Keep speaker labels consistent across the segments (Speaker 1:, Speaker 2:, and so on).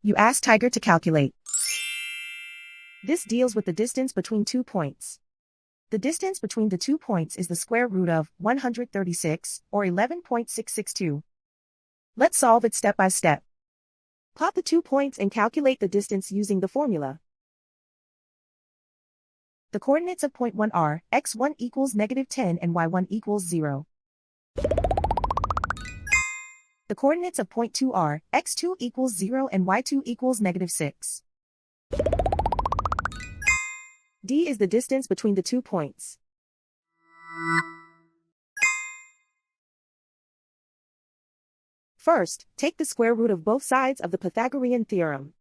Speaker 1: You ask Tiger to calculate. This deals with the distance between 2 points. The distance between the 2 points is the square root of 136, or 11.662. Let's solve it step by step. Plot the 2 points and calculate the distance using the formula. The coordinates of point 1 are x1 equals -10 and y1 equals 0. The coordinates of point 2 are x2 equals 0 and y2 equals -6. D is the distance between the 2 points. First, take the square root of both sides of the Pythagorean theorem.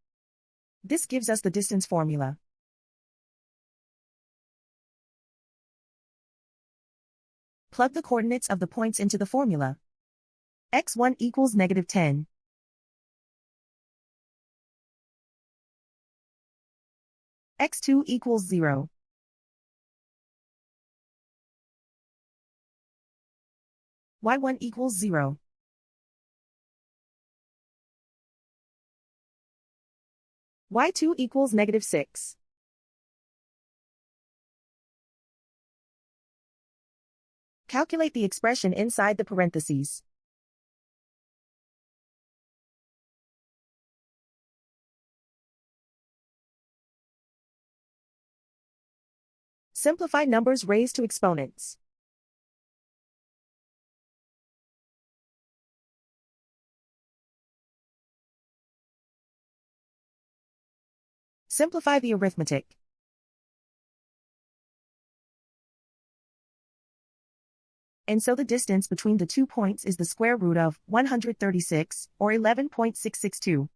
Speaker 1: This gives us the distance formula. Plug the coordinates of the points into the formula. x1 equals -10. x2 equals 0. y1 equals 0. y2 equals -6. Calculate the expression inside the parentheses. Simplify numbers raised to exponents. Simplify the arithmetic. And so the distance between the 2 points is the square root of 136, or 11.662.